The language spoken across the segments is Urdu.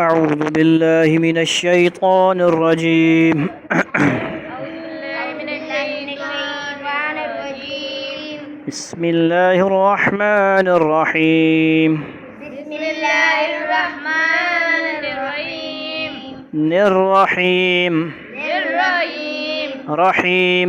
أعوذ بالله من الشيطان الرجيم بسم الله الرحمن الرحيم الرحيم رحيم رحيم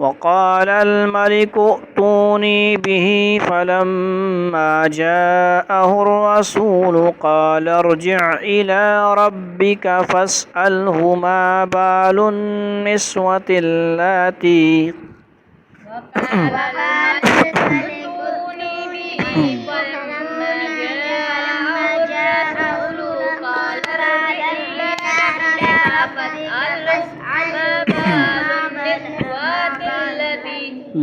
وقال الملك ائتوني به فلما جاءه الرسول قال ارجع إلى ربك فاسأله ما بال النسوة اللاتي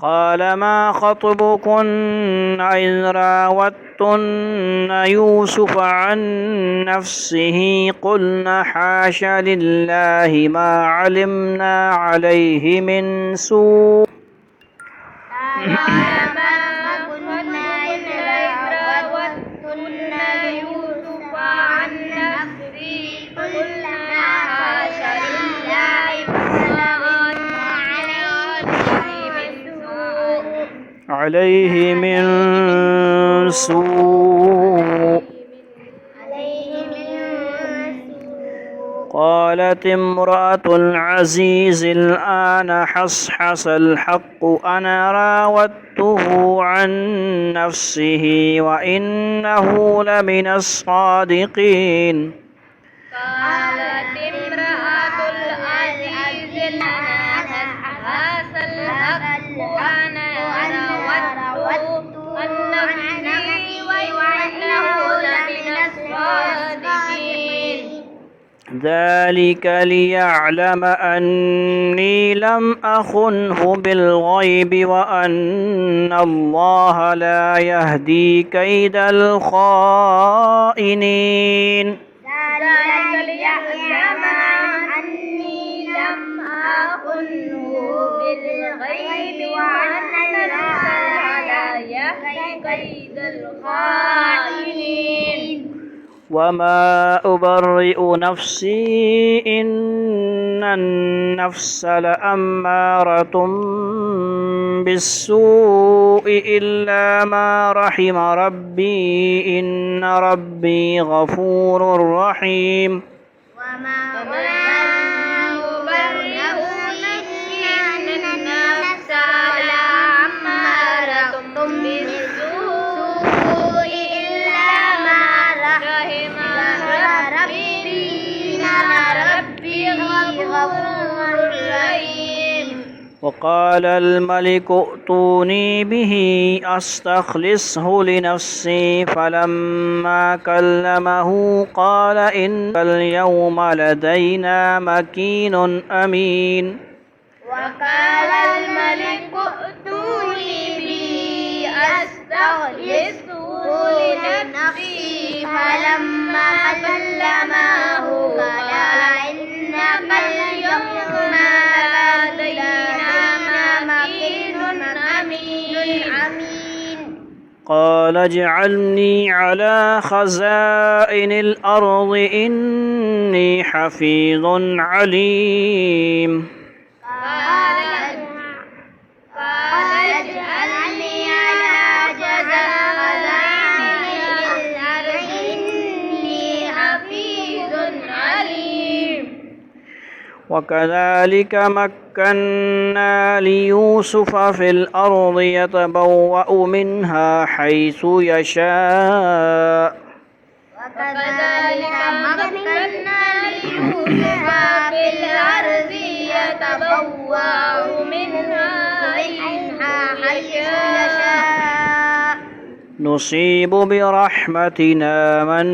قال ما خطبكن إذ راوتن يوسف عن نفسه قلنا حاش لله ما علمنا عليه من سوء عليه من سوء قالت امرأة العزيز الآن حصحص الحق أنا راودته عن نفسه وإنه لمن الصادقين قالت امرأة العزيز الآن حصحص الحق أنا راودته عن نفسه وإنه لمن الصادقين ذلك ليعلم أني لم أخنه بالغيب وأن الله لا يهدي كيد الخائنين ذلك ليعلم أني لم أخنه بالغيب وأن الله لا يهدي كيد الخائنين وما أبرئ نفسي إن النفس لأمارة بالسوء إلا ما رحم ربي إن ربي غفور رحيم وما أبرئ نفسي إن النفس لأمارة بالسوء إلا ما رحم ربي إن ربي غفور رحيم وقال الملك ائتوني به أستخلصه لنفسي فلما كلمه قال إن اليوم لدينا مكين أمين وقال الملك ائتوني به أستخلصه لنفسي فلما كلمه قال إنك اليوم لدينا مكين أمين قال اجعلني على خزائن الأرض إني حفيظ عليم قال اجعلني على خزائن الأرض إني حفيظ عليم وكذلك مكنا ليوسف في الأرض يتبوأ منها حيث يشاء وكذلك مكنا ليوسف في الأرض يتبوأ منها حيث يشاء نصيب برحمتنا من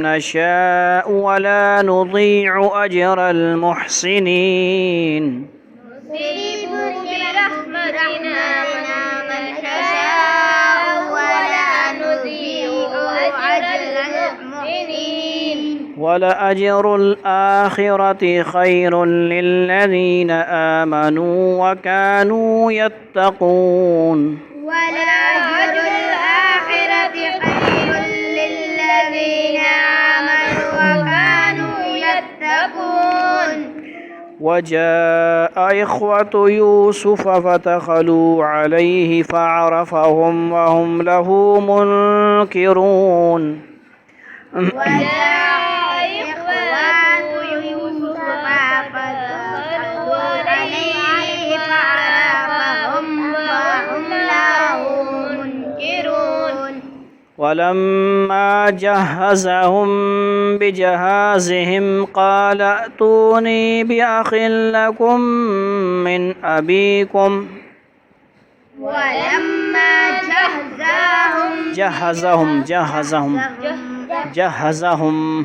نشاء ولا نضيع أجر المحسنين نصيب برحمتنا من نشاء ولا نضيع أجر المحسنين ولأجر الآخرة خير للذين آمنوا وكانوا يتقون ولأجر الآخرة خير للذين آمنوا وكانوا يتقون وجاء إخوة يوسف فدخلوا عليه فعرفهم وهم له منكرون وجاء إخوان يوسف فدخلوا عليه فعرفهم وهم له منكرون ولما جهزهم بجهازهم قال ائتوني بأخ لكم من أبيكم ولما جهزهم بجهازهم قال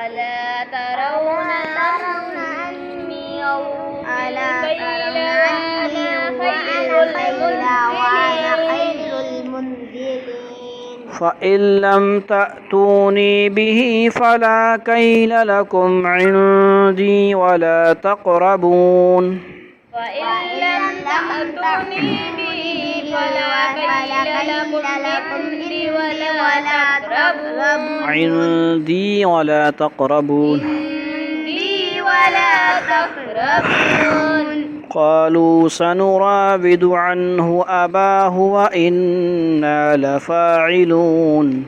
ألا ترون أني أوفي الكيل وأنا خير المنزلين فإن لم تأتوني به فلا كيل لكم عندي ولا تقربون وإن لم تأتوني به فلا كيل لكم عندي ولا تقربون قالوا سنراود عنه أباه وإنا لفاعلون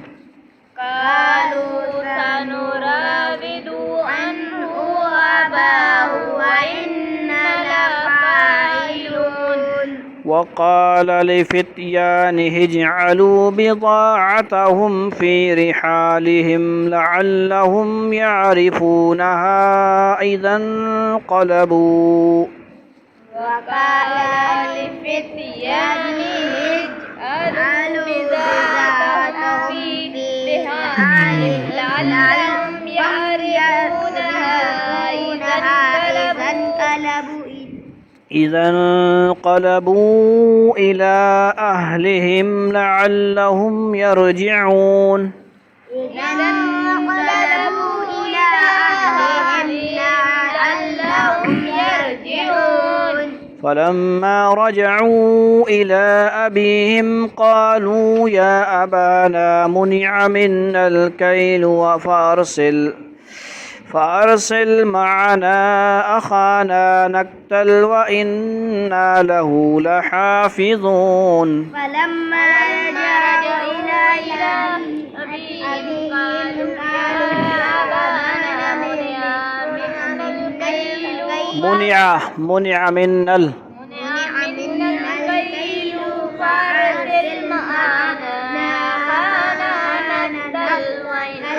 قالوا سنراود عنه أباه وإنا لفاعلون وقال لفتيانه اجعلوا بضاعتهم في رحالهم لعلهم يعرفونها إذا انقلبوا وقال لفتيانه اجعلوا بضاعتهم في رحالهم لعلهم يعرفونها إذا انقلبوا إلى أهلهم لعلهم يرجعون فلما رجعوا إلى أبيهم قالوا يا أبانا منع منا الكيل فأرسل معنا أخانا نكتل وإنا له لحافظون فلما رجعوا إلى أبيهم قالوا يا أبانا منع منا الكيل فأرسل معنا أخانا نكتل وإنا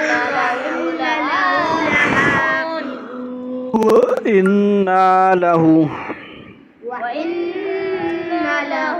له وإنا له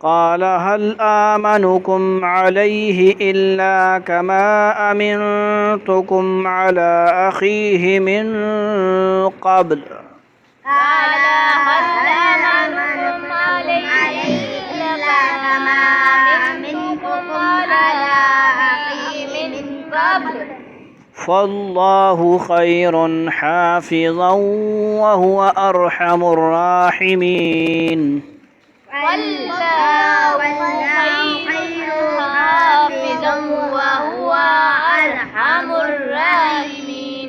قال هل آمنكم عليه إلا كما أمنتكم على أخيه من قبل قال هل آمنكم عليه كما أمنتكم على أخيه من قبل فالله خير حافظا وهو أرحم الراحمين. والله خير حافظا وهو أرحم الراحمين.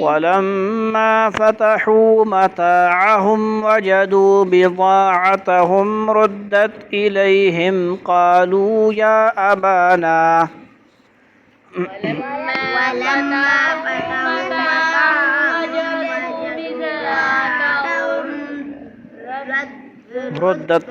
ولما فتحوا متاعهم وجدوا بضاعتهم ردت إليهم قالوا يا أبانا ردت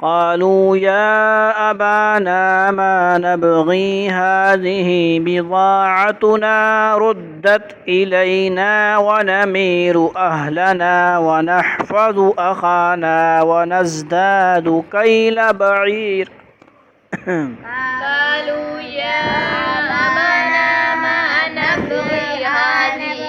قالوا يا أبانا ما نبغي هذه بضاعتنا ردت إلينا ونمير أهلنا ونحفظ أخانا ونزداد كيل بعير. قالوا يا أبانا ما نبغي هذه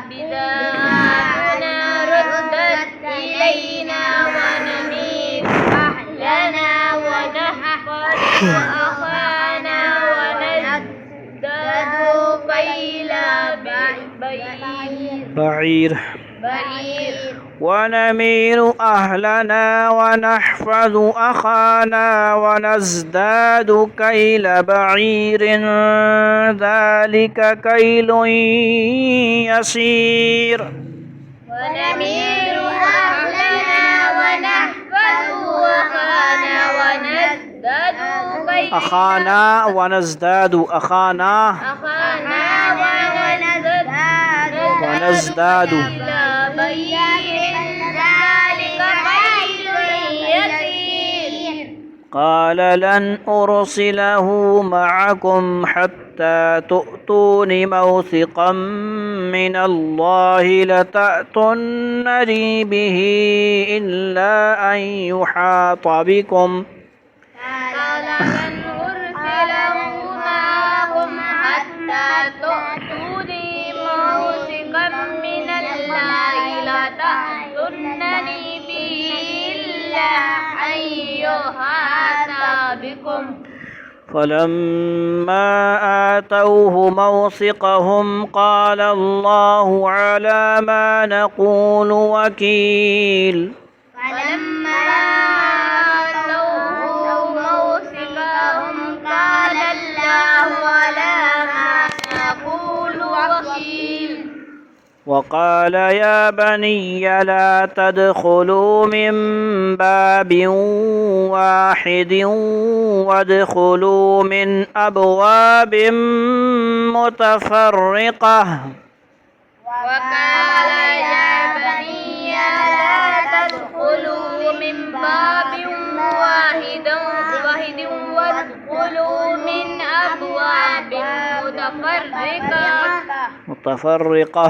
بضاعتنا ردت إلينا ونمير أهلنا ونحفظ أخانا ونزداد كيل بعير. ونمير أهلنا ونحفظ أخانا ونزداد كيل بعير ذلك كيل يسير. ونمير أهلنا ونحفظ أخانا ونزداد كيل أخانا ونزداد أخانا ونزداد قال لن أرسله معكم حتى تؤتون موثقا من الله لتأتونني به إلا أن يحاط بكم. قال لن أرسله معكم حتى تؤتوني موثقا من الله لتأتونني به إلا أن يحاط بكم. فلما آتوه موثقهم قال الله على ما نقول وكيل. فلما آتوه موثقهم قال الله على ما نقول وكيل. وقال يا بني لا تدخلوا من باب واحد وادخلوا من أبواب متفرقة. وقال يا بني لا تدخلوا من باب واحد وادخلوا من أبواب متفرقة.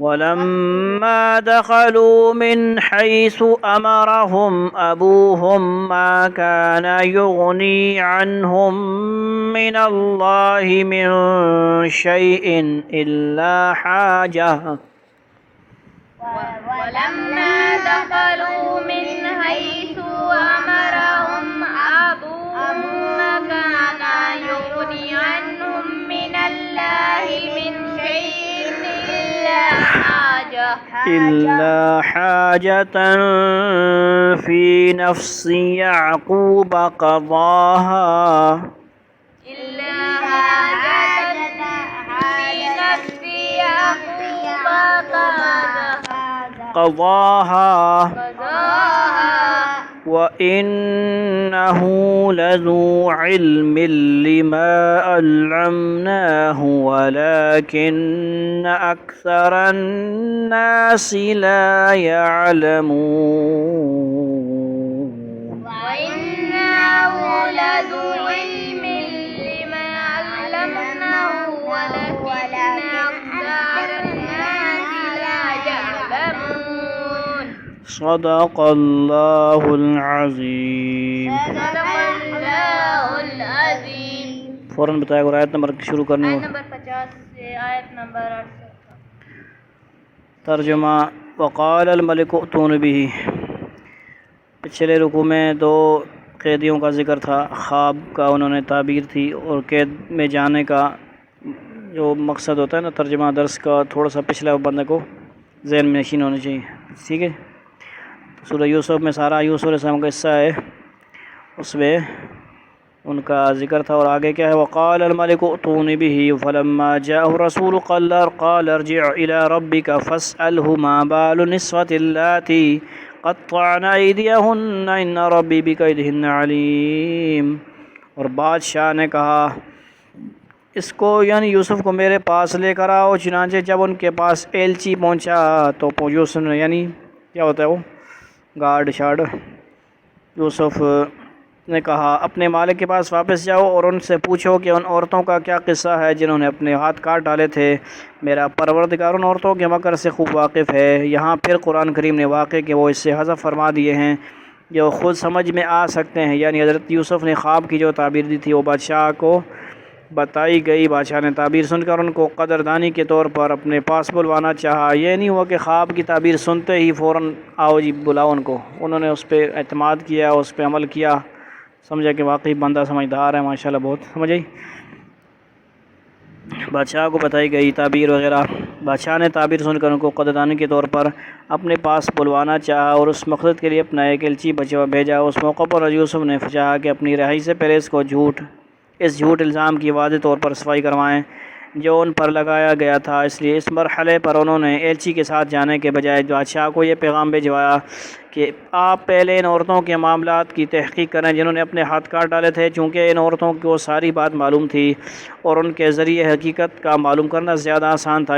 ولما دخلوا من حيث أمرهم أبوهم ما كان يغني عنهم من الله من شيء إلا حاجة. ولما دخلوا من حيث أمرهم أبوهم ما كان يغني عنهم من الله من شيء إلا حاجة. إلا حاجة في نفس يعقوب قضاها إلا حاجة في نفس يعقوب قضاها قضاها وإنه لذو علم لما علمناه ولكن أكثر الناس لا يعلمون وإنه لذو علم لما علمناه ولكن أكثر الناس لا يعلمون صدق الله العظیم. صدق اللہ العظیم. فوراً بتایا اور آیت نمبر شروع کرنی آیت ہو. نمبر 50 سے آیت نمبر 68. ترجمہ وقال الملک ائتون به. پچھلے رکوع میں دو قیدیوں کا ذکر تھا. خواب کا انہوں نے تعبیر تھی اور قید میں جانے کا جو مقصد ہوتا ہے نا ترجمہ درس کا تھوڑا سا پچھلا بندے کو ذہن میں نشین ہونا چاہیے. ٹھیک ہے. سورہ یوسف میں سارا یوسف علیہ السلام کا حصہ ہے, اس میں ان کا ذکر تھا. اور آگے کیا ہے؟ وقال الملک ائتونی به فلما جاءه الرسول قال ارجع الى ربك فاسأله ما بال النسوة اللاتي قطعن أيديهن ان ربي بكيدهن عليم. اور بادشاہ نے کہا اس کو یعنی یوسف کو میرے پاس لے کر آؤ. چنانچہ جب ان کے پاس ایلچی پہنچا تو یوسف نے یعنی کیا ہوتا ہے وہ گارڈ شارڈ یوسف نے کہا اپنے مالک کے پاس واپس جاؤ اور ان سے پوچھو کہ ان عورتوں کا کیا قصہ ہے جنہوں نے اپنے ہاتھ کاٹ ڈالے تھے. میرا پروردگار ان عورتوں کے مکر سے خوب واقف ہے. یہاں پھر قرآن کریم نے واقع کہ وہ اس سے حذف فرما دیے ہیں جو خود سمجھ میں آ سکتے ہیں. یعنی حضرت یوسف نے خواب کی جو تعبیر دی تھی وہ بادشاہ کو بتائی گئی. بادشاہ نے تعبیر سن کر ان کو قدردانی کے طور پر اپنے پاس بلوانا چاہا. یہ نہیں ہوا کہ خواب کی تعبیر سنتے ہی فوراً آؤ جی بلاؤ ان کو. انہوں نے اس پہ اعتماد کیا, اس پہ عمل کیا, سمجھا کہ واقعی بندہ سمجھدار ہے ماشاءاللہ بہت. سمجھ آئی؟ بادشاہ کو بتائی گئی تعبیر وغیرہ. بادشاہ نے تعبیر سن کر ان کو قدردانی کے طور پر اپنے پاس بلوانا چاہا اور اس مقصد کے لیے اپنا ایک ایلچی بھیجا. اس موقع پر یوسف نے چاہا کہ اپنی رہائی سے پہلے اس کو اس جھوٹ الزام کی واضح طور پر صفائی کروائیں جو ان پر لگایا گیا تھا. اس لیے اس مرحلے پر انہوں نے ایلچی کے ساتھ جانے کے بجائے بادشاہ کو یہ پیغام بھجوایا کہ آپ پہلے ان عورتوں کے معاملات کی تحقیق کریں جنہوں نے اپنے ہاتھ کاٹ ڈالے تھے, چونکہ ان عورتوں کو ساری بات معلوم تھی اور ان کے ذریعے حقیقت کا معلوم کرنا زیادہ آسان تھا.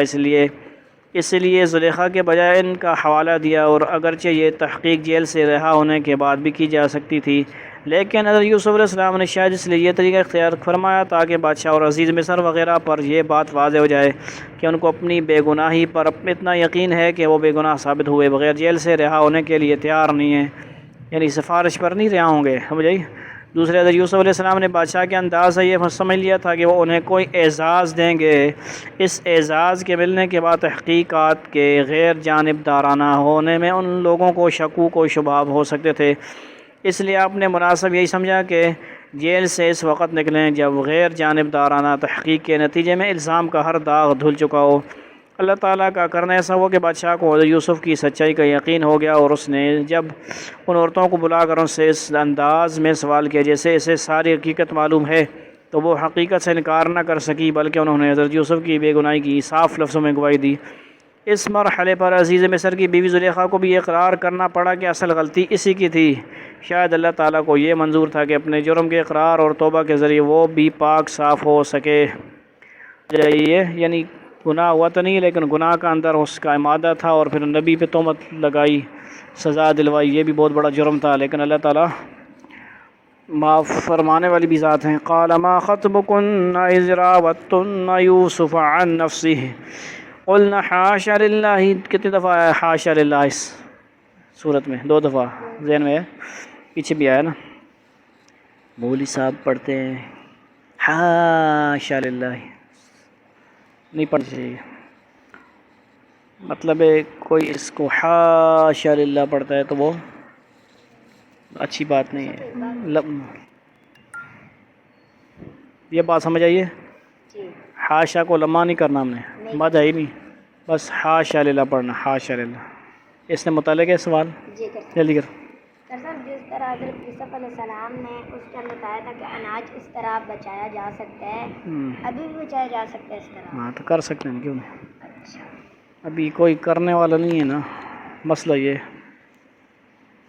اس لیے زلیخا کے بجائے ان کا حوالہ دیا. اور اگرچہ یہ تحقیق جیل سے رہا ہونے کے بعد بھی کی جا سکتی تھی, لیکن حضرت یوسف علیہ السلام نے شاید اس لیے یہ طریقہ اختیار فرمایا تاکہ بادشاہ اور عزیز مصر وغیرہ پر یہ بات واضح ہو جائے کہ ان کو اپنی بے گناہی پر اتنا یقین ہے کہ وہ بے گناہ ثابت ہوئے بغیر جیل سے رہا ہونے کے لیے تیار نہیں ہیں, یعنی سفارش پر نہیں رہا ہوں گے. سمجھ آئی؟ دوسرے حضرت یوسف علیہ السلام نے بادشاہ کے انداز سے یہ سمجھ لیا تھا کہ وہ انہیں کوئی اعزاز دیں گے. اس اعزاز کے ملنے کے بعد تحقیقات کے غیر جانبدارانہ ہونے میں ان لوگوں کو شکوک و شبہات ہو سکتے تھے. اس لیے آپ نے مناسب یہی سمجھا کہ جیل سے اس وقت نکلیں جب غیر جانبدارانہ تحقیق کے نتیجے میں الزام کا ہر داغ دھل چکا ہو. اللہ تعالیٰ کا کرنا ایسا ہوا کہ بادشاہ کو حضرت یوسف کی سچائی کا یقین ہو گیا اور اس نے جب ان عورتوں کو بلا کر ان سے اس انداز میں سوال کیا جیسے اسے ساری حقیقت معلوم ہے, تو وہ حقیقت سے انکار نہ کر سکی بلکہ انہوں نے حضرت یوسف کی بے گناہی کی صاف لفظوں میں گواہی دی. اس مرحلے پر عزیز مصر کی بیوی زلیخا کو بھی اقرار کرنا پڑا کہ اصل غلطی اسی کی تھی. شاید اللہ تعالیٰ کو یہ منظور تھا کہ اپنے جرم کے اقرار اور توبہ کے ذریعے وہ بھی پاک صاف ہو سکے. یعنی گناہ ہوا تو نہیں لیکن گناہ کا اندر اس کا امادہ تھا اور پھر نبی پہ تہمت لگائی, سزا دلوائی, یہ بھی بہت بڑا جرم تھا. لیکن اللہ تعالیٰ معاف فرمانے والی بھی ذات ہیں. قال ما خطبكن اذ راوتن يوسف عن نفسه قلنا حاشا للہ. کتنی دفعہ آیا حاشا للہ اس صورت میں؟ 2 دفعہ ذہن میں ہے, پیچھے بھی آیا نا. مولوی صاحب پڑھتے ہیں حاشا للہ, نہیں پڑھنا چاہیے. مطلب ہے کوئی اس کو حاشا للہ پڑھتا ہے تو وہ اچھی بات نہیں ہے. یہ بات سمجھ آئیے؟ حاشا کو لمحہ نہیں کرنا ہم نے, بات ہے ہی نہیں. بس حاشا للہ پڑھنا، حاشا للہ۔ اس نے متعلق ہے سوال، جی کر جلدی کر۔ صاحب جس طرح حضرت یوسف علیہ السلام نے اس ٹائم بتایا تھا کہ اناج اس طرح بچایا جا سکتا ہے، ابھی بھی بچایا جا سکتا ہے اس طرح؟ ہاں تو کر سکتے ہیں، کیوں نہیں؟ اچھا، ابھی کوئی کرنے والا نہیں ہے نا، مسئلہ یہ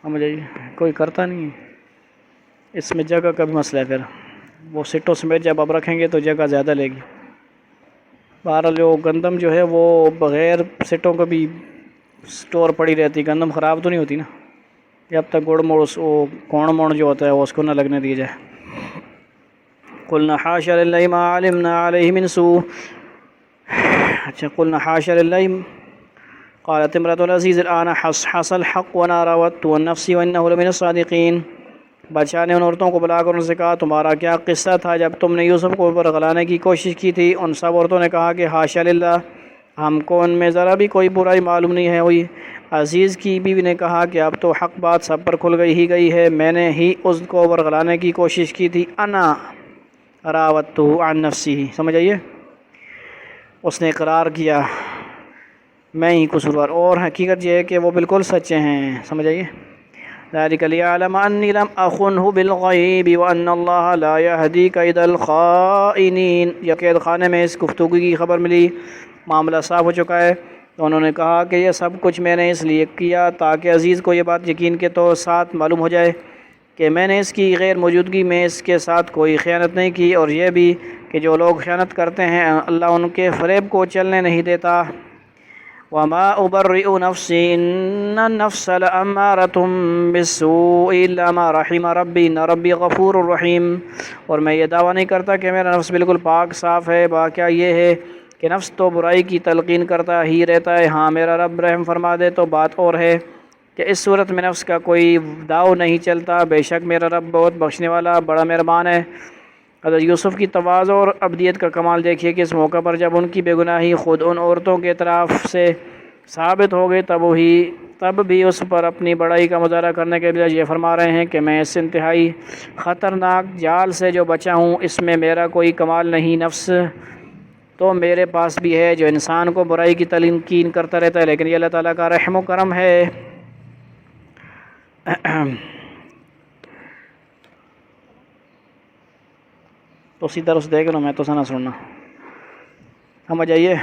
سمجھ آئیے، کوئی کرتا نہیں ہے، اس میں جگہ کا بھی مسئلہ ہے۔ پھر وہ سٹوں سمیت جب آپ رکھیں گے تو جگہ زیادہ لے گی۔ بہرحال جو گندم جو ہے وہ بغیر سٹوں کو بھی سٹور پڑی رہتی، گندم خراب تو نہیں ہوتی نا، جب تک گڑ موڑ وہ کون موڑ جو ہوتا ہے وہ اس کو نہ لگنے دیا جائے۔ قلنا حاشا للہ ما علمنا علیہ من سوء، اچھا قلنا حاشا للہ قالت امرأة العزیز الآن حصل الحق وانا راودته عن نفسی وانه لمن الصادقین۔ بادشاہ نے ان عورتوں کو بلا کر ان سے کہا تمہارا کیا قصہ تھا جب تم نے یوسف کو برگلانے کی کوشش کی تھی؟ ان سب عورتوں نے کہا کہ حاشا للہ، ہم کو ان میں ذرا بھی کوئی برائی معلوم نہیں ہے ہوئی۔ عزیز کی بیوی نے کہا کہ اب تو حق بات سب پر کھل گئی ہے، میں نے ہی اس کو برگلانے کی کوشش کی تھی، انا راودتہ عن نفسی، سمجھ آئیے، اس نے اقرار کیا میں ہی قصوروار، اور حقیقت یہ ہے کہ وہ بالکل سچے ہیں، سمجھ آئیے۔ ذلک لیعلم انی لم اخنہ بالغیب وان اللہ لا یہدی کید الخائنین۔ جب قید خانے میں اس گفتگو کی خبر ملی، معاملہ صاف ہو چکا ہے، تو انہوں نے کہا کہ یہ سب کچھ میں نے اس لیے کیا تاکہ عزیز کو یہ بات یقین کے تو ساتھ معلوم ہو جائے کہ میں نے اس کی غیر موجودگی میں اس کے ساتھ کوئی خیانت نہیں کی، اور یہ بھی کہ جو لوگ خیانت کرتے ہیں اللہ ان کے فریب کو چلنے نہیں دیتا۔ وما ابرئ نفسی ان النفس لامارۃ بالسوء الا ما رحم ربی ان ربی غفور الرحیم۔ اور میں یہ دعویٰ نہیں کرتا کہ میرا نفس بالکل پاک صاف ہے، واقعہ یہ ہے کہ نفس تو برائی کی تلقین کرتا ہی رہتا ہے، ہاں میرا رب رحم فرما دے تو بات اور ہے کہ اس صورت میں نفس کا کوئی داؤ نہیں چلتا، بے شک میرا رب بہت بخشنے والا بڑا مہربان ہے۔ حضرت یوسف کی تواضع اور عبدیت کا کمال دیکھیے کہ اس موقع پر جب ان کی بے گناہی خود ان عورتوں کے اطراف سے ثابت ہو گئی تب بھی اس پر اپنی بڑائی کا مظاہرہ کرنے کے بجائے یہ فرما رہے ہیں کہ میں اس انتہائی خطرناک جال سے جو بچا ہوں اس میں میرا کوئی کمال نہیں، نفس تو میرے پاس بھی ہے جو انسان کو برائی کی تلقین کرتا رہتا ہے، لیکن یہ اللہ تعالیٰ کا رحم و کرم ہے۔ تو اسی طرح سے دیکھ لو، میں تو سنا سننا، سمجھ آئیے،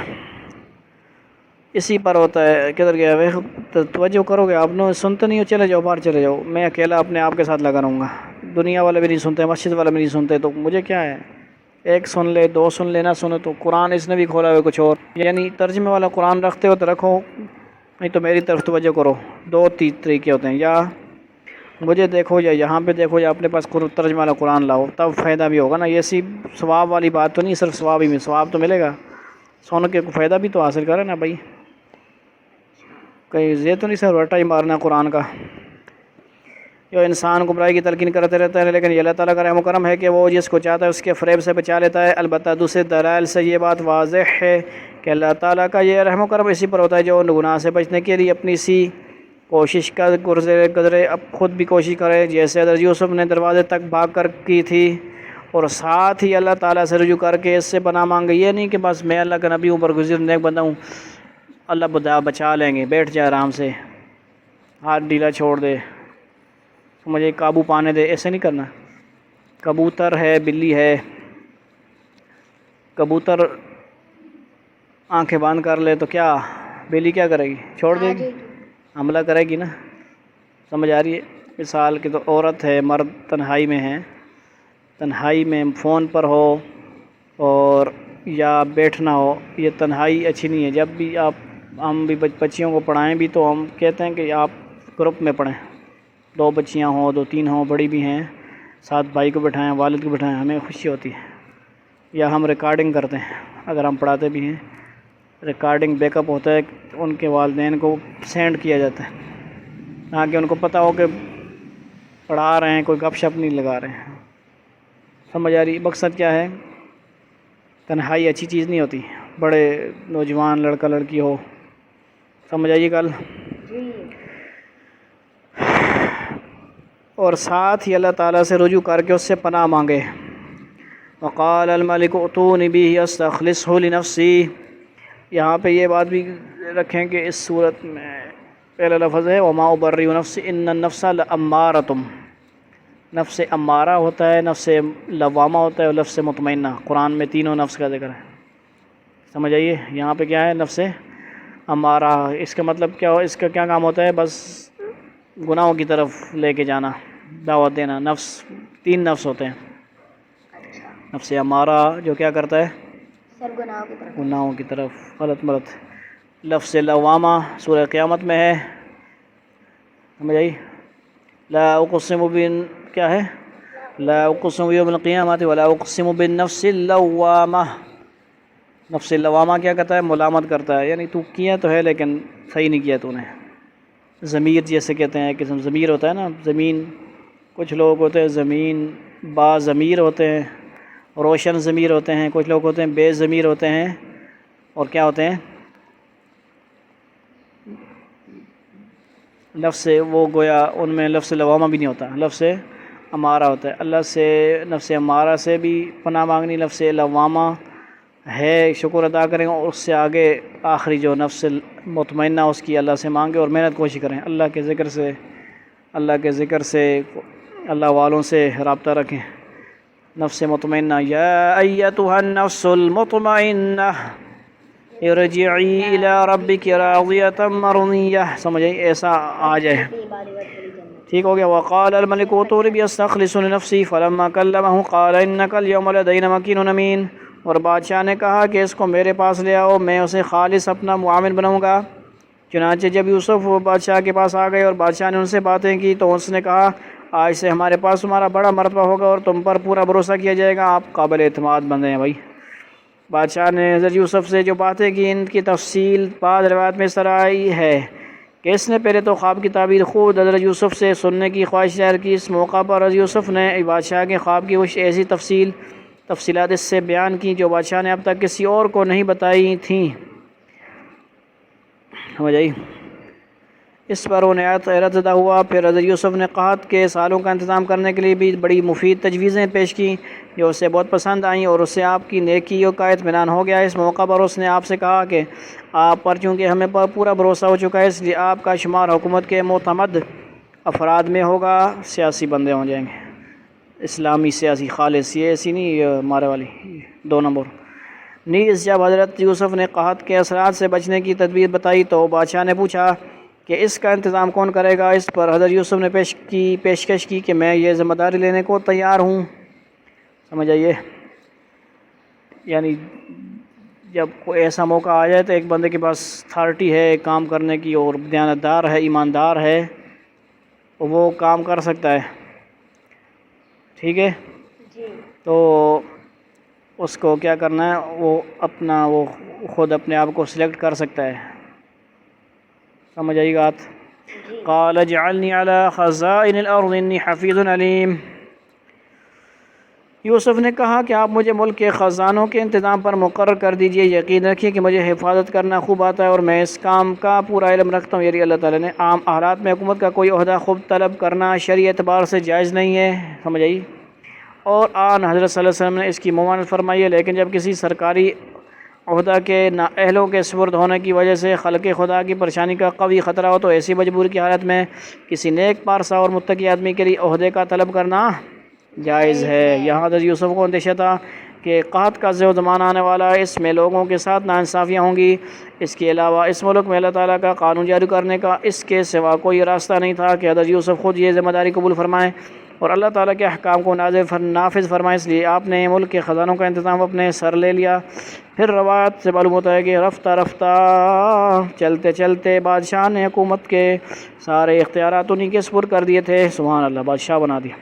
اسی پر ہوتا ہے۔ کدھر گیا توجہ کرو گے آپ نے، سنتے نہیں ہو چلے جاؤ، باہر چلے جاؤ، میں اکیلا اپنے آپ کے ساتھ لگا رہوں گا، دنیا والے بھی نہیں سنتے، مسجد والے بھی نہیں سنتے، تو مجھے کیا ہے، ایک سن لے، دو سن لے، نہ سنے تو قرآن اس نے بھی کھولا ہوئے کچھ اور، یعنی ترجمے والا قرآن رکھتے ہو تو رکھو، نہیں تو میری طرف توجہ کرو۔ دو طریقے ہوتے ہیں، یا مجھے دیکھو یا یہاں پہ دیکھو یا اپنے پاس ترجمہ والا قرآن لاؤ، تب فائدہ بھی ہوگا نا۔ یہ سی ثواب والی بات تو نہیں، صرف ثواب ہی میں ثواب تو ملے گا، سن کے فائدہ بھی تو حاصل کرے نا بھائی، کہیں یہ تو نہیں صرف رٹا ہی مارنا قرآن کا۔ جو انسان گمراہی کی تلقین کرتے رہتا ہے، لیکن یہ اللہ تعالیٰ کا رحم و کرم ہے کہ وہ جس کو چاہتا ہے اس کے فریب سے بچا لیتا ہے۔ البتہ دوسرے دلائل سے یہ بات واضح ہے کہ اللہ تعالیٰ کا یہ رحم و کرم اسی پر ہوتا ہے جو گناہ سے بچنے کے لیے اپنی سی کوشش کا گزرے اب خود بھی کوشش کرے، جیسے حضرت یوسف نے دروازے تک بھاگ کر کی تھی، اور ساتھ ہی اللہ تعالیٰ سے رجوع کر کے اس سے پناہ مانگے۔ یہ نہیں کہ بس میں اللہ کا نبی ہوں، برگزر نیک بندہ ہوں، اللہ بچا لیں گے، بیٹھ جائے آرام سے، ہاتھ ڈھیلا چھوڑ دے، مجھے قابو پانے دے، ایسے نہیں کرنا۔ کبوتر ہے، بلی ہے، کبوتر آنکھیں بند کر لے تو کیا بلی کیا کرے گی؟ چھوڑ دے گی، حملہ کرے گی نا، سمجھ آ رہی ہے؟ مثال کی تو عورت ہے، مرد تنہائی میں ہے، تنہائی میں فون پر ہو اور یا بیٹھنا ہو، یہ تنہائی اچھی نہیں ہے۔ جب بھی ہم بھی بچیوں کو پڑھائیں بھی تو ہم کہتے ہیں کہ آپ گروپ میں پڑھیں، 2 بچیاں ہوں، 2-3 ہوں، بڑی بھی ہیں، ساتھ بھائی کو بٹھائیں، والد کو بٹھائیں، ہمیں خوشی ہوتی ہے۔ یا ہم ریکارڈنگ کرتے ہیں، اگر ہم پڑھاتے بھی ہیں، ریکارڈنگ بیک اپ ہوتا ہے، ان کے والدین کو سینڈ کیا جاتا ہے تاکہ ان کو پتہ ہو کہ پڑھا رہے ہیں، کوئی گپ شپ نہیں لگا رہے ہیں، سمجھ آ رہی؟ مقصد کیا ہے، تنہائی اچھی چیز نہیں ہوتی، بڑے نوجوان لڑکا لڑکی ہو، سمجھ آئیے کل۔ اور ساتھ ہی اللہ تعالیٰ سے رجوع کر کے اس سے پناہ مانگے۔ وقال الملک ائتونی بہ استخلصہ لنفسی، یہاں پہ یہ بات بھی رکھیں کہ اس صورت میں پہلا لفظ ہے وما ابرئ نفسی ان النفس لامارۃ، نفس امارہ ہوتا ہے، نفس لوامہ ہوتا ہے اور نفس مطمئنہ۔ قرآن میں تینوں نفس کا ذکر ہے، سمجھ آئیے۔ یہاں پہ کیا ہے؟ نفس امارہ۔ اس کا مطلب کیا ہو، اس کا کیا کام ہوتا ہے؟ بس گناہوں کی طرف لے کے جانا، دعوت دینا۔ نفس تین نفس ہوتے ہیں۔ نفس امارہ جو کیا کرتا ہے؟ سر گناہوں کی طرف، گناہوں کی طرف، غلط ملت۔ لفظ لوامہ سورہ قیامت میں ہے، سمجھ آئی؟ لا اقسم کیا ہے؟ لا اقسم بیوم القیامۃ ولا اقسم بالنفس اللوامہ۔ نفس اللوامہ کیا کرتا ہے؟ ملامت کرتا ہے، یعنی تو کیا تو ہے لیکن صحیح نہیں کیا تو نے۔ ضمیر جیسے کہتے ہیں، قسم ضمیر ہوتا ہے نا، زمین، کچھ لوگ ہوتے ہیں زمین با ضمیر ہوتے ہیں، روشن ضمیر ہوتے ہیں، کچھ لوگ ہوتے ہیں بے ضمیر ہوتے ہیں، اور کیا ہوتے ہیں؟ لفظ وہ گویا ان میں لفظ لوامہ بھی نہیں ہوتا، لفظ امارہ ہوتا ہے۔ اللہ سے نفس امارہ سے بھی پناہ مانگنی، لفظ لوامہ ہے شکر ادا کریں، اور اس سے آگے آخری جو نفس مطمئنہ اس کی اللہ سے مانگے اور محنت کوشش کریں، اللہ کے ذکر سے اللہ والوں سے رابطہ رکھیں۔ نفس مطمئنہ، یا ایتھا النفس المطمئنہ ارجعی الی ربک راضیۃ مرضیہ، سمجھیں ایسا آ جائے، ٹھیک ہو گیا۔ وقال الملک اوتونی بہ استخلص لنفسی فلما کلمہ قال انک اليوم لدینا مکین امین، اور بادشاہ نے کہا کہ اس کو میرے پاس لے آؤ، میں اسے خالص اپنا معاون بناؤں گا۔ چنانچہ جب یوسف بادشاہ کے پاس آ گئے اور بادشاہ نے ان سے باتیں کی تو اس نے کہا آج سے ہمارے پاس تمہارا بڑا مرتبہ ہوگا اور تم پر پورا بھروسہ کیا جائے گا، آپ قابل اعتماد بندے ہیں۔ بھائی بادشاہ نے حضرت یوسف سے جو باتیں کی ان کی تفصیل بعض روایت میں اس طرح آئی ہے کہ اس نے پہلے تو خواب کی تعبیر خود حضرت یوسف سے سننے کی خواہش ظاہر کی۔ اس موقع پر حضرت یوسف نے بادشاہ کے خواب کی کچھ ایسی تفصیلات اس سے بیان کی جو بادشاہ نے اب تک کسی اور کو نہیں بتائی تھیں، سمجھ آئی؟ اس پر وہ نہایت حیرت زدہ ہوا۔ پھر حضرت یوسف نے قحط کے سالوں کا انتظام کرنے کے لیے بھی بڑی مفید تجویزیں پیش کیں جو اسے بہت پسند آئیں، اور اسے آپ کی نیکیوں کا اطمینان ہو گیا۔ اس موقع پر اس نے آپ سے کہا کہ آپ پر چونکہ ہمیں پر پورا بھروسہ ہو چکا ہے، اس لیے آپ کا شمار حکومت کے معتمد افراد میں ہوگا، سیاسی بندے ہو جائیں گے، اسلامی سیاسی خالص، یہ ایسی نہیں یہ ہمارے والی 2 نمبر۔ نیز جب حضرت یوسف نے قحط کے اثرات سے بچنے کی تدبیر بتائی تو بادشاہ نے پوچھا کہ اس کا انتظام کون کرے گا؟ اس پر حضرت یوسف نے پیشکش کی کہ میں یہ ذمہ داری لینے کو تیار ہوں، سمجھ آئیے؟ یعنی جب کوئی ایسا موقع آ جائے تو ایک بندے کے پاس اتھارٹی ہے کام کرنے کی اور دیانتدار ہے، ایماندار ہے، وہ کام کر سکتا ہے، ٹھیک ہے؟ تو اس کو کیا کرنا ہے؟ وہ خود اپنے آپ کو سلیکٹ کر سکتا ہے، سمجھ آئی بات؟ قال اجعلنی علی خزائن الارض انی حفیظ علیم۔ یوسف نے کہا کہ آپ مجھے ملک کے خزانوں کے انتظام پر مقرر کر دیجئے، یقین رکھیے کہ مجھے حفاظت کرنا خوب آتا ہے اور میں اس کام کا پورا علم رکھتا ہوں۔ یعنی اللہ تعالیٰ نے عام حالات میں حکومت کا کوئی عہدہ خود طلب کرنا شرعی اعتبار سے جائز نہیں ہے، سمجھ آئی؟ اور آن حضرت صلی اللہ علیہ وسلم نے اس کی ممانعت فرمائی ہے، لیکن جب کسی سرکاری عہدہ کے نااہلوں کے سپرد ہونے کی وجہ سے خلق خدا کی پریشانی کا قوی خطرہ ہو تو ایسی مجبوری کی حالت میں کسی نیک پارسا اور متقی آدمی کے لیے عہدے کا طلب کرنا جائز ہے۔ یہاں حضرت یوسف کو اندیشہ تھا کہ قحط کا جو زمانہ آنے والا ہے اس میں لوگوں کے ساتھ ناانصافیاں ہوں گی، اس کے علاوہ اس ملک میں اللہ تعالیٰ کا قانون جاری کرنے کا اس کے سوا کوئی راستہ نہیں تھا کہ حضرت یوسف خود یہ ذمہ داری قبول فرمائیں اور اللہ تعالیٰ کے احکام کو نافذ فرمائیں، اس لیے آپ نے ملک کے خزانوں کا انتظام اپنے سر لے لیا۔ پھر روایت سے معلوم ہوتا ہے کہ رفتہ رفتہ چلتے چلتے بادشاہ نے حکومت کے سارے اختیارات انہی کے سپرد کر دیے تھے، سبحان اللہ، بادشاہ بنا دیا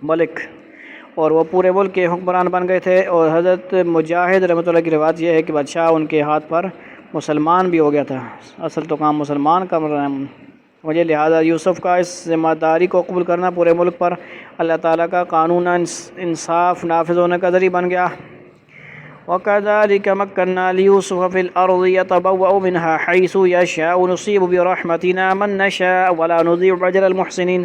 ملک، اور وہ پورے ملک کے حکمران بن گئے تھے۔ اور حضرت مجاہد رحمۃ اللہ کی روایت یہ ہے کہ بادشاہ ان کے ہاتھ پر مسلمان بھی ہو گیا تھا، اصل تو کام مسلمان کا مجھے، لہذا یوسف کا اس ذمہ داری کو قبول کرنا پورے ملک پر اللہ تعالیٰ کا قانون انصاف نافذ ہونے کا ذریعہ بن گیا۔ وَكَذَلِكَ مَكَّنَّا لِيُوسُفَ فِي الْأَرْضِ يَتَبَوَّأُ مِنْهَا حَيْثُ يَشَاءُ نُصِيبُ بِرَحْمَتِنَا مَن نَّشَاءُ وَلَا نُضِيعُ أَجْرَ الْمُحْسِنِينَ۔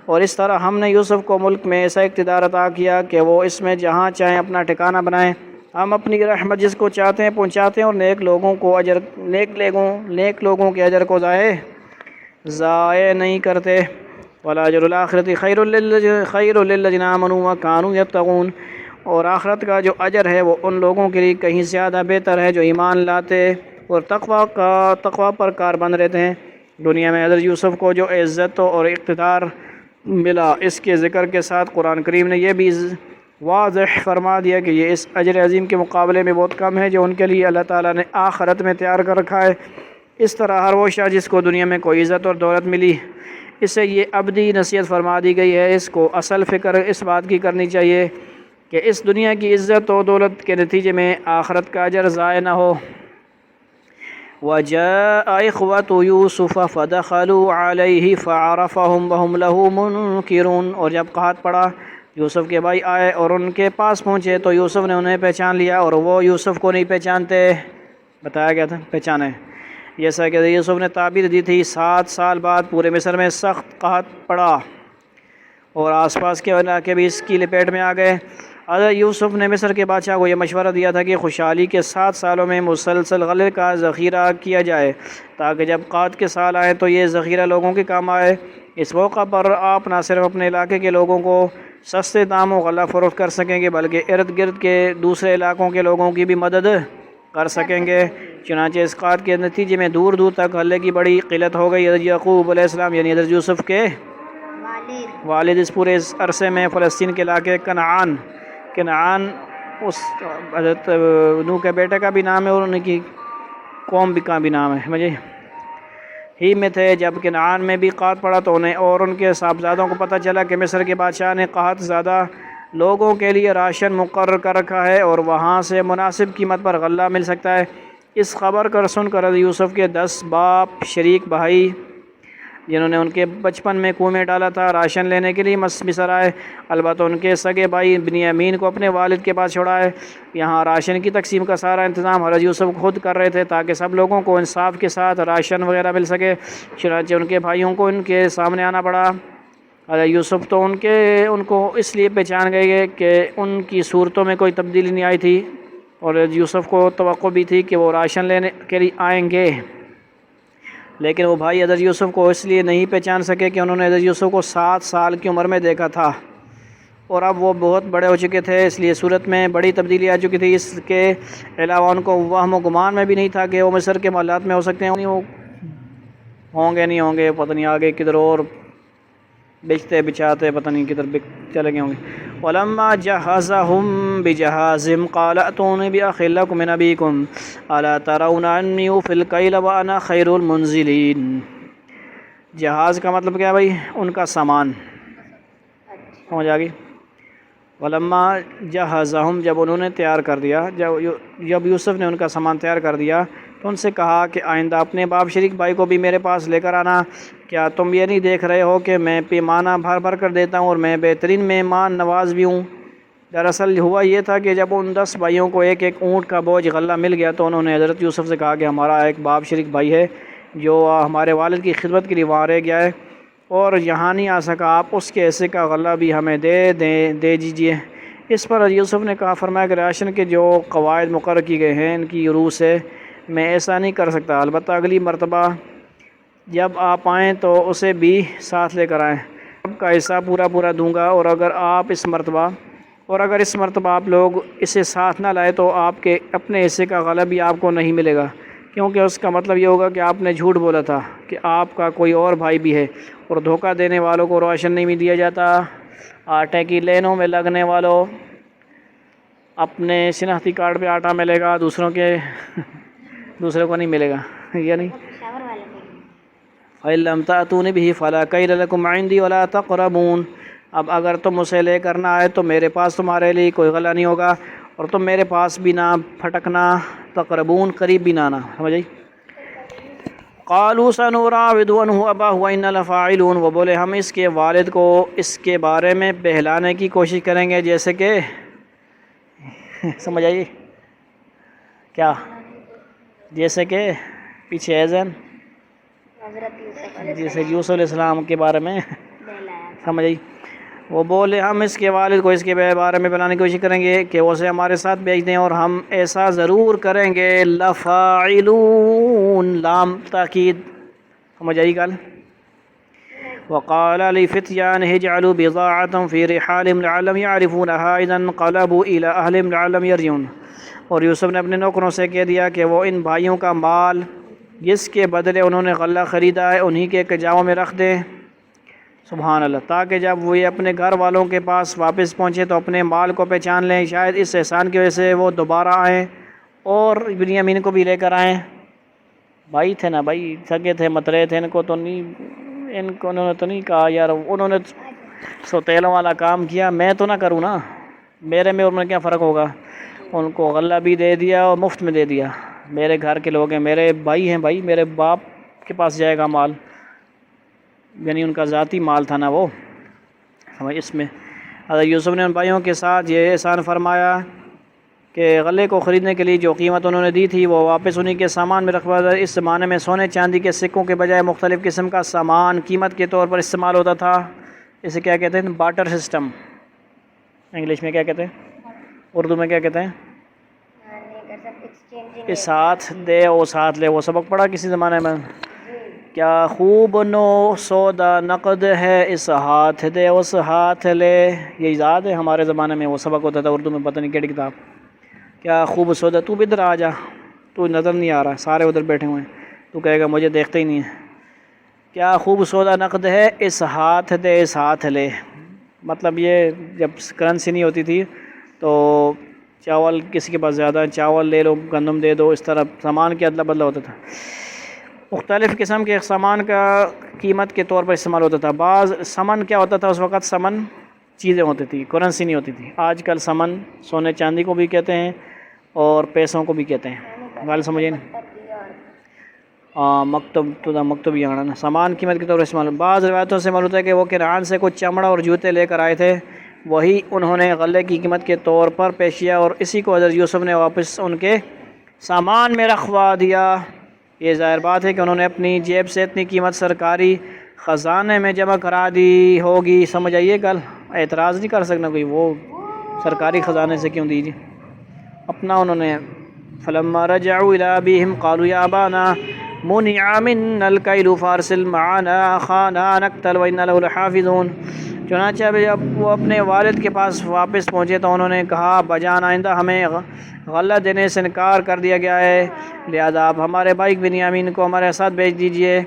اور اس طرح ہم نے یوسف کو ملک میں ایسا اقتدار عطا کیا کہ وہ اس میں جہاں چاہیں اپنا ٹھکانہ بنائیں، ہم اپنی رحمت جس کو چاہتے ہیں پہنچاتے ہیں، اور نیک لوگوں کے اجر کو ضائع نہیں کرتے۔ وَالْأَجْرُ الْآخِرَةِ خَيْرٌ لِلَّذِينَ آمَنُوا وَكَانُوا يَتَّقُونَ، اور آخرت کا جو اجر ہے وہ ان لوگوں کے لیے کہیں زیادہ بہتر ہے جو ایمان لاتے اور تقوی پر کاربند رہتے ہیں۔ دنیا میں حضرت یوسف کو جو عزت اور اقتدار ملا، اس کے ذکر کے ساتھ قرآن کریم نے یہ بھی واضح فرما دیا کہ یہ اس اجر عظیم کے مقابلے میں بہت کم ہے جو ان کے لیے اللہ تعالیٰ نے آخرت میں تیار کر رکھا ہے۔ اس طرح ہر وہ شخص جس کو دنیا میں کوئی عزت اور دولت ملی، اسے یہ ابدی نصیحت فرما دی گئی ہے، اس کو اصل فکر اس بات کی کرنی چاہیے کہ اس دنیا کی عزت و دولت کے نتیجے میں آخرت کا اجر ضائع نہ ہو۔ وَجَاءَ إِخْوَةُ يُوسُفَ فَدَخَلُوا عَلَيْهِ فَعَرَفَهُمْ وَهُمْ لَهُ مُنْكِرُونَ، اور جب قحط پڑا یوسف کے بھائی آئے اور ان کے پاس پہنچے تو یوسف نے انہیں پہچان لیا اور وہ یوسف کو نہیں پہچانتے۔ بتایا گیا تھا پہچانے، جیسا کہ یوسف نے تعبیر دی تھی 7 سال بعد پورے مصر میں سخت قحط پڑا اور آس پاس کے علاقے بھی اس کی لپیٹ میں آ گئے۔ حضرت یوسف نے مصر کے بادشاہ کو یہ مشورہ دیا تھا کہ خوشحالی کے 7 سالوں میں مسلسل غلے کا ذخیرہ کیا جائے تاکہ جب قحط کے سال آئیں تو یہ ذخیرہ لوگوں کے کام آئے۔ اس موقع پر آپ نہ صرف اپنے علاقے کے لوگوں کو سستے داموں غلہ فروخت کر سکیں گے بلکہ ارد گرد کے دوسرے علاقوں کے لوگوں کی بھی مدد کر سکیں گے۔ چنانچہ اس قحط کے نتیجے میں دور دور تک غلے کی بڑی قلت ہو گئی۔ حضرت یعقوب علیہ السلام یعنی حضرت یوسف کے والد اس پورے عرصے میں فلسطین کے علاقے کنعان اس حضرت نوح کے بیٹے کا بھی نام ہے اور ان کی قوم کا بھی نام ہے مجھے ہی میں تھے۔ جب کنعان میں بھی قحط پڑا تو انہیں اور ان کے صاحبزادوں کو پتہ چلا کہ مصر کے بادشاہ نے قحط زیادہ لوگوں کے لیے راشن مقرر کر رکھا ہے اور وہاں سے مناسب قیمت پر غلہ مل سکتا ہے۔ اس خبر کو سن کر حضرت یوسف کے 10 باپ شریک بھائی جنہوں نے ان کے بچپن میں کنویں میں ڈالا تھا راشن لینے کے لیے مصر آئے۔ البتہ ان کے سگے بھائی بنیامین کو اپنے والد کے پاس چھوڑائے۔ یہاں راشن کی تقسیم کا سارا انتظام حضرت یوسف خود کر رہے تھے تاکہ سب لوگوں کو انصاف کے ساتھ راشن وغیرہ مل سکے۔ چنانچہ ان کے بھائیوں کو ان کے سامنے آنا پڑا۔ حضرت یوسف تو ان کو اس لیے پہچان گئے کہ ان کی صورتوں میں کوئی تبدیلی نہیں آئی تھی اور حضرت یوسف کو توقع بھی تھی کہ وہ راشن لینے کے لیے آئیں گے، لیکن وہ بھائی حضرت یوسف کو اس لیے نہیں پہچان سکے کہ انہوں نے حضرت یوسف کو 7 سال کی عمر میں دیکھا تھا اور اب وہ بہت بڑے ہو چکے تھے، اس لیے صورت میں بڑی تبدیلی آ چکی تھی۔ اس کے علاوہ ان کو وہم و گمان میں بھی نہیں تھا کہ وہ مصر کے محلات میں ہو سکتے ہیں، وہ ہوں گے نہیں ہوں گے، پتہ نہیں آگے کدھر اور بیچتے بچاتے پتہ نہیں کدھر چلے گئے ہوں گے۔ وَلَمَّا جَهَّزَهُم بِجَهَازِهِمْ قَالَ ائْتُونِي بِأَخٍ لَكُم مِّنْ أَبِيكُمْ أَلَا تَرَوْنَ أَنِّي أُوفِي الْكَيْلَ وَأَنَا خَيْرُ الْمُنزِلِينَ۔ جہاز کا مطلب کیا ہے بھائی؟ ان کا سامان، سمجھ آ گئی؟ وَلَمَّا جَهَّزَهُم جب انہوں نے تیار کر دیا، جب یوسف نے ان کا سامان تیار کر دیا تو ان سے کہا کہ آئندہ اپنے باپ شریک بھائی کو بھی میرے پاس لے کر آنا۔ کیا تم یہ نہیں دیکھ رہے ہو کہ میں پیمانہ بھر بھر کر دیتا ہوں اور میں بہترین مہمان نواز بھی ہوں؟ دراصل ہوا یہ تھا کہ جب ان 10 بھائیوں کو ایک ایک اونٹ کا بوجھ غلہ مل گیا تو انہوں نے حضرت یوسف سے کہا کہ ہمارا ایک باپ شریک بھائی ہے جو ہمارے والد کی خدمت کے لیے وہاں رہ گیا ہے اور یہاں نہیں آ سکا، آپ اس کے حصے کا غلہ بھی ہمیں دے دیجیے۔ اس پر یوسف نے کہا فرمایا کہ راشن کے جو قواعد مقرر کی گئے ہیں ان کی روح سے میں ایسا نہیں کر سکتا، البتہ اگلی مرتبہ جب آپ آئیں تو اسے بھی ساتھ لے کر آئیں، آپ کا حصہ پورا دوں گا، اور اگر اس مرتبہ آپ لوگ اسے ساتھ نہ لائے تو آپ کے اپنے حصے کا غلہ بھی آپ کو نہیں ملے گا، کیونکہ اس کا مطلب یہ ہوگا کہ آپ نے جھوٹ بولا تھا کہ آپ کا کوئی اور بھائی بھی ہے، اور دھوکہ دینے والوں کو راشن نہیں دیا جاتا۔ آٹے کی لینوں میں لگنے والوں اپنے شناختی کارڈ پہ آٹا ملے گا، دوسرے کو نہیں ملے گا، یعنی فَإِن لَّمْ تَأْتُونِ بِهِ فَلَا كَيْلَ لَكُمْ عِندِي وَلَا تَقْرَبُونَ۔ اب اگر تم اسے لے کر نہ آئے تو میرے پاس تمہارے لیے کوئی غلہ نہیں ہوگا اور تم میرے پاس بھی نہ پھٹکنا، تقربون قریب بھی نہ آنا، سمجھ آئی؟ قَالُوا سَنُرَاوِدُ عَنْهُ أَبَاهُ وَإِنَّا لَفَاعِلُونَ، وہ بولے ہم اس کے والد کو اس کے بارے میں بہلانے کی کوشش کریں گے، جیسے کہ سمجھ آئیے کیا؟ جیسے کہ پیچھے ایزن جیسے یوسف علیہ السلام کے بارے میں سمجھ آئی۔ وہ بولے ہم اس کے والد کو اس کے بارے میں بنانے کی کوشش کریں گے کہ اسے ہمارے ساتھ بھیج دیں اور ہم ایسا ضرور کریں گے. لفاعلون لام تاکید سمجھ آئی گل. وقال لفتيانه اجعلوا بضاعة في رحالهم لعلهم يعرفونها إذا انقلبوا إلى أهلهم لعلهم يرجعون. اور یوسف نے اپنے نوکروں سے کہہ دیا کہ وہ ان بھائیوں کا مال جس کے بدلے انہوں نے غلہ خریدا ہے انہی کے کجاؤں میں رکھ دیں. سبحان اللہ. تاکہ جب وہ اپنے گھر والوں کے پاس واپس پہنچے تو اپنے مال کو پہچان لیں. شاید اس احسان کی وجہ سے وہ دوبارہ آئیں اور بنیامین کو بھی لے کر آئیں. بھائی تھے نا بھائی, سگے تھے, مترے تھے, انہوں نے تو نہیں کہا یار انہوں نے سوتیلوں والا کام کیا, میں تو نہ کروں نا, میرے میں اور میں کیا فرق ہوگا. ان کو غلہ بھی دے دیا اور مفت میں دے دیا. میرے گھر کے لوگ ہیں, میرے بھائی ہیں, بھائی میرے باپ کے پاس جائے گا مال, یعنی ان کا ذاتی مال تھا نا وہ. سمجھ اس میں حضرت یوسف نے ان بھائیوں کے ساتھ یہ احسان فرمایا کہ غلے کو خریدنے کے لیے جو قیمت انہوں نے دی تھی وہ واپس انہی کے سامان میں رکھوا دیا. اس زمانے میں سونے چاندی کے سکوں کے بجائے مختلف قسم کا سامان قیمت کے طور پر استعمال ہوتا تھا. اسے کیا کہتے ہیں؟ Barter system. انگلش میں کیا کہتے ہیں, اردو میں کیا کہتے ہیں؟ اس ہاتھ دے وہ ساتھ لے. وہ سبق پڑھا کسی زمانے میں؟ کیا خوب نو سودا نقد ہے اس ہاتھ دے اس ہاتھ لے. یہ یاد ہے ہمارے زمانے میں وہ سبق ہوتا تھا اردو میں, پتہ نہیں کیڑی کتاب. کیا خوب سودا, تو بھی ادھر آ جا, تو نظر نہیں آ رہا, سارے ادھر بیٹھے ہوئے ہیں, تو کہے گا مجھے دیکھتے ہی نہیں ہے. کیا خوب سودا نقد ہے اس ہاتھ دے اس ہاتھ لے. مطلب یہ جب کرنسی نہیں ہوتی تھی تو چاول کسی کے پاس زیادہ, چاول لے لو, گندم دے دو, اس طرح سامان کے ادلا بدلا ہوتا تھا. مختلف قسم کے سامان کا قیمت کے طور پر استعمال ہوتا تھا. بعض سمن کیا ہوتا تھا اس وقت؟ سمن چیزیں ہوتی تھی, کرنسی نہیں ہوتی تھی. آج کل سمن سونے چاندی کو بھی کہتے ہیں اور پیسوں کو بھی کہتے ہیں. غالب سمجھے نا, مکتب تو مکتب ہی آنا نا. سامان قیمت کے طور پر استعمال. بعض روایتوں سے معلوم ہے کہ وہ کنعان سے کچھ چمڑا اور جوتے لے کر آئے تھے, وہی انہوں نے غلے کی قیمت کے طور پر پیش کیا اور اسی کو حضرت یوسف نے واپس ان کے سامان میں رکھوا دیا. یہ ظاہر بات ہے کہ انہوں نے اپنی جیب سے اتنی قیمت سرکاری خزانے میں جمع کرا دی ہوگی. سمجھ آئیے گل, اعتراض نہیں کر سکنا کوئی, وہ سرکاری خزانے سے کیوں دیجیے اپنا. انہوں نے فلما رجعوا الى ابيهم قالوا يا ابانا منع منا الكيل فارسل معنا اخانا نقتل وانا له لحافظون. چنانچہ جب وہ اپنے والد کے پاس واپس پہنچے تو انہوں نے کہا بجان آئندہ ہمیں غلہ دینے سے انکار کر دیا گیا ہے, لہذا آپ ہمارے بھائی بنیامین کو ہمارے ساتھ بھیج دیجئے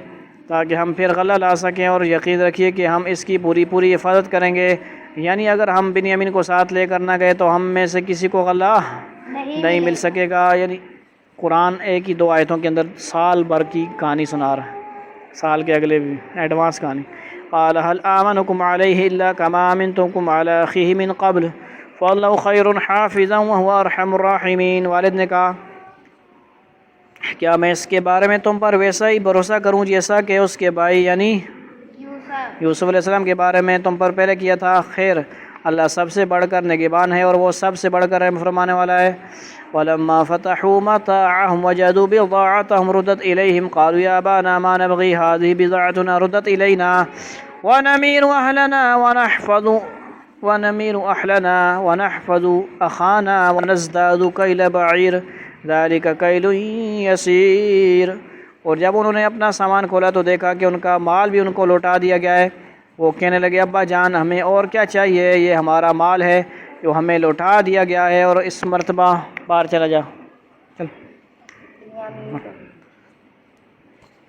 تاکہ ہم پھر غلہ لا سکیں, اور یقین رکھیے کہ ہم اس کی پوری حفاظت کریں گے. یعنی اگر ہم بنیامین کو ساتھ لے کر نہ گئے تو ہم میں سے کسی کو غلہ نہیں مل سکے گا. یعنی قرآن ایک ہی 2 آیتوں کے اندر سال بھر کی کہانی سنا رہا ہے, سال کے اگلے بھی ایڈوانس کہانی. قال هل آمنكم عليه إلا كما آمنتكم على أخيه من قبل فالله خير حافظا وهو أرحم الراحمين. والد نے کہا کیا میں اس کے بارے میں تم پر ویسا ہی بھروسہ کروں جیسا کہ اس کے بھائی یعنی یوسف علیہ السلام کے بارے میں تم پر پہلے کیا تھا. خیر, اللہ سب سے بڑھ کر نگہبان ہے اور وہ سب سے بڑھ کر رحم فرمانے والا ہے. ولما فتحوا متاعهم وجدوا بضاعتهم ردت إليهم قالوا يا أبانا ما نبغي هذه بضاعتنا ردت إلينا ونمير أهلنا ونحفظ أخانا ونزداد كيل بعير ذلك كيل يسير. اور جب انہوں نے اپنا سامان کھولا تو دیکھا کہ ان کا مال بھی ان کو لوٹا دیا گیا ہے. وہ کہنے لگے ابا جان ہمیں اور کیا چاہیے, یہ ہمارا مال ہے جو ہمیں لوٹا دیا گیا ہے, اور اس مرتبہ باہر چلا جا چل.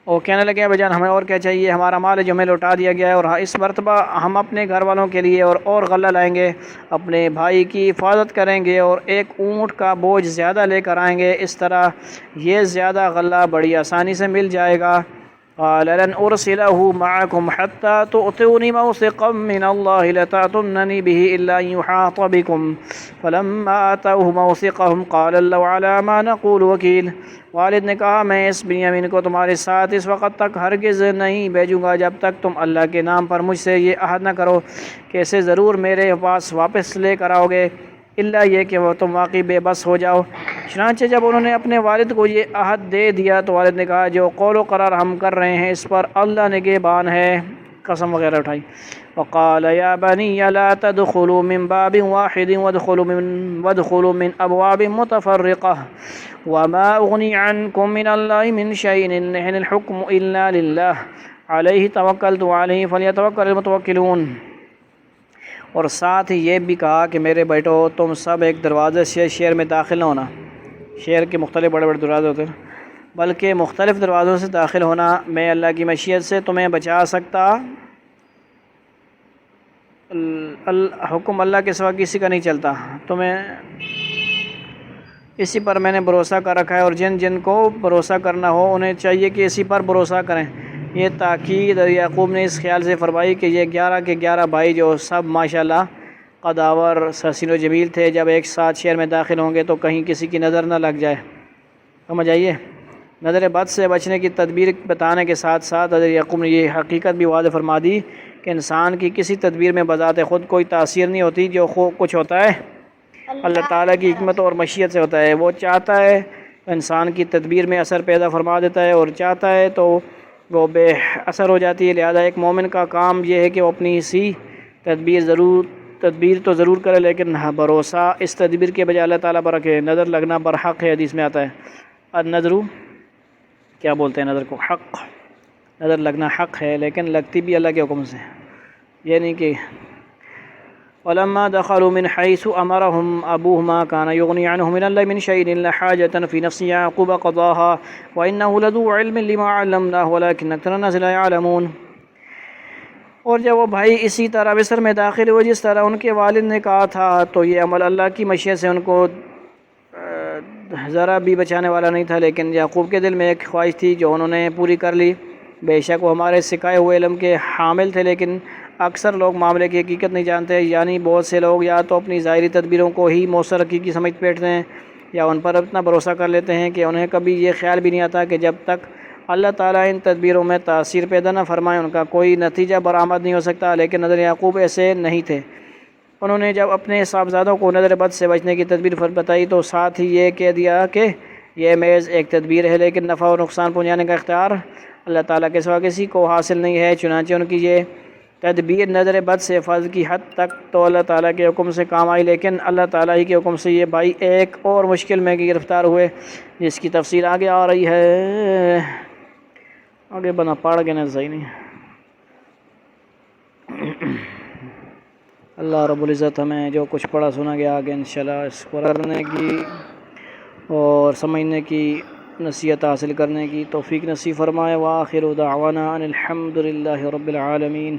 وہ کہنے لگے ابا جان ہمیں اور کیا چاہیے, ہمارا مال ہے جو ہمیں لوٹا دیا گیا ہے, اور اس مرتبہ ہم اپنے گھر والوں کے لیے اور غلہ لائیں گے, اپنے بھائی کی حفاظت کریں گے اور ایک اونٹ کا بوجھ زیادہ لے کر آئیں گے. اس طرح یہ زیادہ غلہ بڑی آسانی سے مل جائے گا. قال لن أرسله معكم حتى تؤتوني موثقا من الله لتأتونني به إلا أن يحاط بكم فلما آتوه موثقهم قال الله على ما نقول وكيل. والد نے کہا میں اس بنیامین کو تمہارے ساتھ اس وقت تک ہرگز نہیں بھیجوں گا جب تک تم اللہ کے نام پر مجھ سے یہ عہد نہ کرو کہ اسے ضرور میرے پاس واپس لے کر آؤ گے, الا یہ کہ وہ تم واقعی بے بس ہو جاؤ. چنانچہ جب انہوں نے اپنے والد کو یہ عہد دے دیا تو والد نے کہا جو قول و قرار ہم کر رہے ہیں اس پر اللہ نگہبان ہے. قسم وغیرہ اٹھائی. وقال یا بنی لا تدخلوا من باب واحد وادخلوا من ابواب متفرقہ وما اغنی عنکم من اللہ من شیء ان الحکم الا للہ علیہ توکلت وعلیہ فلیتوکل المتوکلون. اور ساتھ ہی یہ بھی کہا کہ میرے بیٹو تم سب ایک دروازے سے شہر میں داخل نہ ہونا. شہر کے مختلف بڑے بڑے دروازے ہوتے ہیں، بلکہ مختلف دروازوں سے داخل ہونا میں اللہ کی مشیت سے تمہیں بچا سکتا. حکم اللہ کے سوا کسی کا نہیں چلتا. تمہیں اسی پر میں نے بھروسہ کر رکھا ہے، اور جن جن کو بھروسہ کرنا ہو انہیں چاہیے کہ اسی پر بھروسہ کریں. یہ تاکید یعقوب نے اس خیال سے فرمائی کہ یہ 11 کے 11 بھائی جو سب ماشاءاللہ قداور حسین و جمیل تھے، جب ایک ساتھ شہر میں داخل ہوں گے تو کہیں کسی کی نظر نہ لگ جائے. سمجھ آئیے؟ نظر بد سے بچنے کی تدبیر بتانے کے ساتھ ساتھ حضرت یعقوب نے یہ حقیقت بھی واضح فرما دی کہ انسان کی کسی تدبیر میں بذات خود کوئی تاثیر نہیں ہوتی. جو کچھ ہوتا ہے اللہ تعالیٰ کی حکمت اور مشیت سے ہوتا ہے. وہ چاہتا ہے انسان کی تدبیر میں اثر پیدا فرما دیتا ہے، اور چاہتا ہے تو وہ بے اثر ہو جاتی ہے. لہذا ایک مومن کا کام یہ ہے کہ وہ اپنی اسی تدبیر تو ضرور کرے، لیکن بھروسہ اس تدبیر کے بجائے اللہ تعالیٰ پر رکھے. نظر لگنا برحق ہے، حدیث میں آتا ہے النظر، کیا بولتے ہیں نظر کو؟ حق. نظر لگنا حق ہے، لیکن لگتی بھی اللہ کے حکم سے. یہ نہیں کہ وَلَمَّا دَخَلُوا مِنْ حَيْثُ أَمَرَهُمْ أَبُوهُمْ مَا كَانَ يُغْنِي عَنْهُ مِنَ اللَّهِ مِنْ شَيْءٍ إِلَّا حَاجَةً فِي نَفْسِ يَعْقُوبَ قَضَاهَا وَإِنَّهُ لَذُو عِلْمٍ لِمَا عَلَّمْنَاهُ وَلَكِنَّ أَكْثَرَ النَّاسِ لَا يَعْلَمُونَ. اور جب وہ بھائی اسی طرح مصر میں داخل ہوئے جس طرح ان کے والد نے کہا تھا، تو یہ عمل اللہ کی مشیت سے ان کو ذرا بھی بچانے والا نہیں تھا. لیکن یعقوب کے دل میں ایک خواہش تھی جو انہوں نے پوری کر لی. بے شک وہ ہمارے سکھائے ہوئے علم کے حامل تھے، لیکن اکثر لوگ معاملے کی حقیقت نہیں جانتے. یعنی بہت سے لوگ یا تو اپنی ظاہری تدبیروں کو ہی مؤثر حقیقی سمجھ بیٹھتے ہیں، یا ان پر اتنا بھروسہ کر لیتے ہیں کہ انہیں کبھی یہ خیال بھی نہیں آتا کہ جب تک اللہ تعالیٰ ان تدبیروں میں تاثیر پیدا نہ فرمائے ان کا کوئی نتیجہ برآمد نہیں ہو سکتا. لیکن نظر یعقوب ایسے نہیں تھے. انہوں نے جب اپنے صاحبزادوں کو نظر بد سے بچنے کی تدبیر بتائی تو ساتھ ہی یہ کہہ دیا کہ یہ محض ایک تدبیر ہے، لیکن نفع اور نقصان پہنچانے کا اختیار اللہ تعالیٰ کے سوا کسی کو حاصل نہیں ہے. چنانچہ ان کی یہ تدبیر نظر بد سے حفاظت کی حد تک تو اللہ تعالیٰ کے حکم سے کام آئی، لیکن اللہ تعالیٰ ہی کے حکم سے یہ بھائی ایک اور مشکل میں گرفتار ہوئے، جس کی تفصیل آگے آ رہی ہے. آگے بنا پڑھ کے نہ صحیح نہیں. اللہ رب العزت ہمیں جو کچھ پڑھا سنا گیا آگے انشاءاللہ اس کو کرنے کی اور سمجھنے کی، نصیحت حاصل کرنے کی توفیق نصیب فرمائے. وآخر دعوانا ان الحمد للہ رب العالمین.